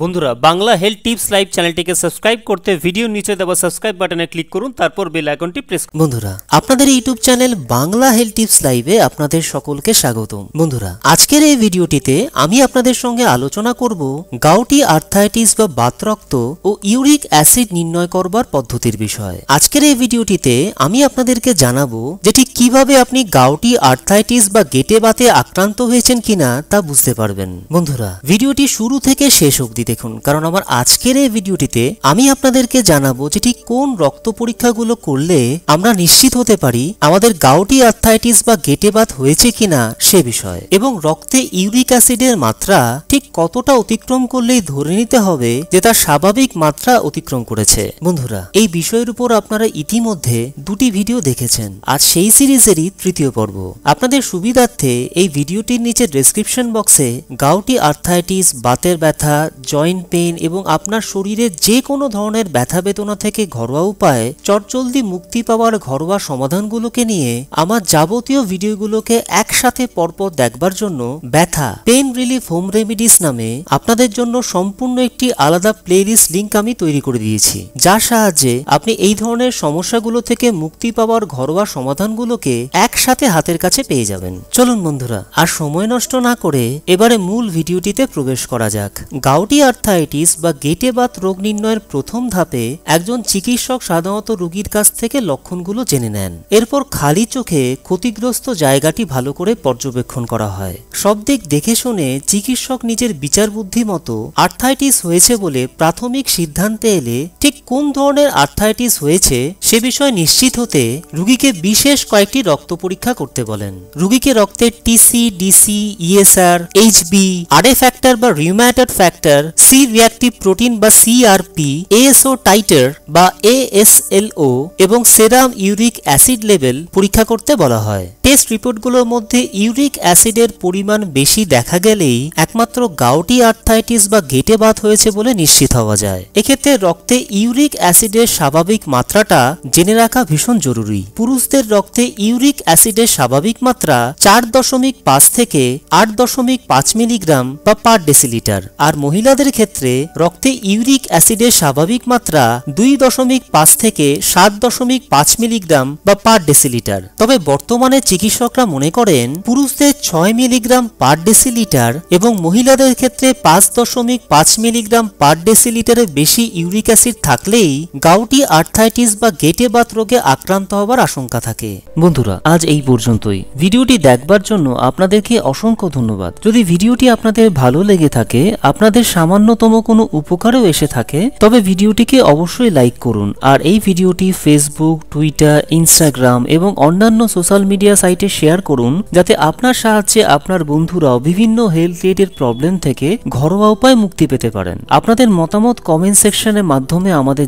বন্ধুরা Bangla health tips live চ্যানেলটিকে subscribe করতে ভিডিওর নিচে দেওয়া সাবস্ক্রাইব বাটনে ক্লিক করুন, তারপর বেল আইকনটি প্রেস করুন। বন্ধুরা আপনাদের YouTube channel Bangla health tips লাইভে আপনাদের সকলকে স্বাগতম। বন্ধুরা আজকের এই ভিডিওটিতে আমি আপনাদের সঙ্গে আলোচনা করব গাউটি আর্থাইটিস বা বাতরক্ত ও ইউরিক অ্যাসিড নির্ণয় করবার পদ্ধতির বিষয়ে। আজকের এই ভিডিওটিতে আমি আপনাদেরকে জানাবো যেটি কিভাবে আপনি গাউটি আর্থাইটিস বা গেটে বাতে আক্রান্ত হয়েছেন কিনা তা বুঝতে পারবেন। বন্ধুরা ভিডিওটি শুরু থেকে শেষ অবধি দেখুন, কারণ আমার আজকের এই ভিডিওটিতে আমি আপনাদেরকে জানাবো যেটি কোন রক্ত পরীক্ষাগুলো করলে আমরা নিশ্চিত হতে পারি আমাদের গাউটি আর্থাইটিস বা গেটে বাত হয়েছে কিনা সে বিষয়ে, এবং রক্তে ইউরিক অ্যাসিডের মাত্রা ঠিক কতটা অতিক্রম করলেই ধরে নিতে হবে যে তার স্বাভাবিক মাত্রা অতিক্রম করেছে। বন্ধুরা এই বিষয়ের উপর আপনারা ইতিমধ্যে দুটি ভিডিও দেখেছেন, আর সেই সিরিজেরই তৃতীয় পর্ব। আপনাদের সুবিধার্থে এই ভিডিওটির নিচে ডেসক্রিপশন বক্সে গাউটি আর্থাইটিস, বাতের ব্যথা, জয়েন্ট পেইন এবং আপনার শরীরে যে কোনো ধরনের ব্যথা বেদনা থেকে ঘরোয়া উপায়ে চটজলদি মুক্তি পাওয়ার ঘরোয়া সমাধানগুলোকে নিয়ে আমার যাবতীয় ভিডিওগুলোকে একসাথে পরপর দেখবার জন্য ব্যথা পেইন রিলিফ হোম রেমিডিস নামে আপনাদের জন্য সম্পূর্ণ একটি আলাদা প্লেলিস্ট লিংক আমি তৈরি করে দিয়েছি, যার সাহায্যে আপনি এই ধরনের সমস্যাগুলো থেকে মুক্তি পাওয়ার ঘরোয়া সমাধানগুলোকে একসাথে হাতের কাছে পেয়ে যাবেন। চলুন বন্ধুরা আর সময় নষ্ট না করে এবারে মূল ভিডিওটিতে প্রবেশ করা যাক। গাউটি আর্থাইটিস বা গেটে বাত রোগ নির্ণয়ের প্রথম ধাপে একজন চিকিৎসক সাধারণত রোগীর কাছ থেকে লক্ষণগুলো জেনে নেন। এরপর খালি চোখে ক্ষতিগ্রস্ত জায়গাটি ভালো করে পর্যবেক্ষণ করা হয়। সব দিক দেখে শুনে চিকিৎসক নিজের বিচার বুদ্ধি মতো আর্থাইটিস হয়েছে বলে প্রাথমিক সিদ্ধান্তে এলে ঠিক কোন ধরনের আর্থাইটিস হয়েছে সে বিষয়ে নিশ্চিত হতে রোগীকে বিশেষ কয়েকটি রক্ত পরীক্ষা করতে বলেন। রোগীকে রক্তের TC, DC, ESR, Hb, RA factor বা rheumatoid factor, C reactive protein বা সিআরপি, এএসও টাইটার বা এএসএলও এবং সেরাম ইউরিক অ্যাসিড লেভেল পরীক্ষা করতে বলা হয়। টেস্ট রিপোর্টগুলোর মধ্যে ইউরিক অ্যাসিডের পরিমাণ বেশি দেখা গেলেই একমাত্র গাউটি আর্থাইটিস বা গেটে বাত হয়েছে বলে নিশ্চিত হওয়া যায়। এক্ষেত্রে রক্তে ইউরিক অ্যাসিডের স্বাভাবিক মাত্রাটা জেনে রাখা ভীষণ জরুরি। পুরুষদের রক্তে ইউরিক অ্যাসিডের স্বাভাবিক মাত্রা 4.5 থেকে 8.5 মিলিগ্রাম বা পার ডেসিলিটার, আর মহিলাদের ক্ষেত্রে রক্তে ইউরিক অ্যাসিডের স্বাভাবিক মাত্রা 2.5 থেকে 7.5 মিলিগ্রাম বা পার ডেসিলিটার। তবে বর্তমানে চিকিৎসকরা মনে করেন পুরুষদের 6 মিলিগ্রাম পার ডেসিলিটার এবং মহিলাদের ক্ষেত্রে 5.5 মিলিগ্রাম পার ডেসিলিটারের বেশি ইউরিক অ্যাসিড থাকলেই গাউটি আর্থাইটিস বা গেটে বাত রোগে আক্রান্ত হওয়ার আশঙ্কা থাকে। বন্ধুরা আজ এই পর্যন্তই। ভিডিওটি দেখবার জন্য আপনাদেরকে অসংখ্য ধন্যবাদ। যদি ভিডিওটি আপনাদের ভালো লেগে থাকে, আপনাদের সামান্যতম কোনো উপকারেও এসে থাকে, তবে ভিডিওটিকে অবশ্যই লাইক করুন, আর এই ভিডিওটি ফেসবুক, টুইটার, ইনস্টাগ্রাম এবং অন্যান্য সোশ্যাল মিডিয়া সাইটে শেয়ার করুন, যাতে আপনার সাহায্যে আপনার বন্ধুরাও বিভিন্ন হেলথ রিলেটেড প্রবলেম থেকে ঘরোয়া উপায় মুক্তি পেতে পারেন। আপনাদের মতামত কমেন্ট সেকশনের মাধ্যমে আমাদের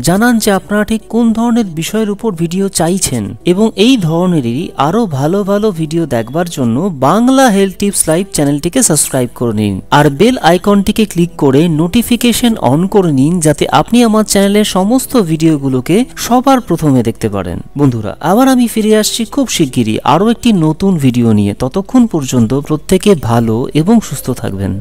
জানান যে আপনারা ঠিক কোন ধরনের বিষয়ের উপর ভিডিও চাইছেন, এবং এই ধরনেরই আরো ভালো ভালো ভিডিও দেখবার জন্য বাংলা হেলথ টিপস লাইভ চ্যানেলটিকে সাবস্ক্রাইব করে নিন, আর বেল আইকনটিকে ক্লিক করে নোটিফিকেশন অন করে নিন, যাতে আপনি আমার চ্যানেলের সমস্ত ভিডিওগুলোকে সবার প্রথমে দেখতে পারেন। বন্ধুরা আবার আমি ফিরে আসছি খুব শিগগিরই আরো একটি নতুন ভিডিও নিয়ে। ততক্ষণ পর্যন্ত প্রত্যেকে ভালো এবং সুস্থ থাকবেন।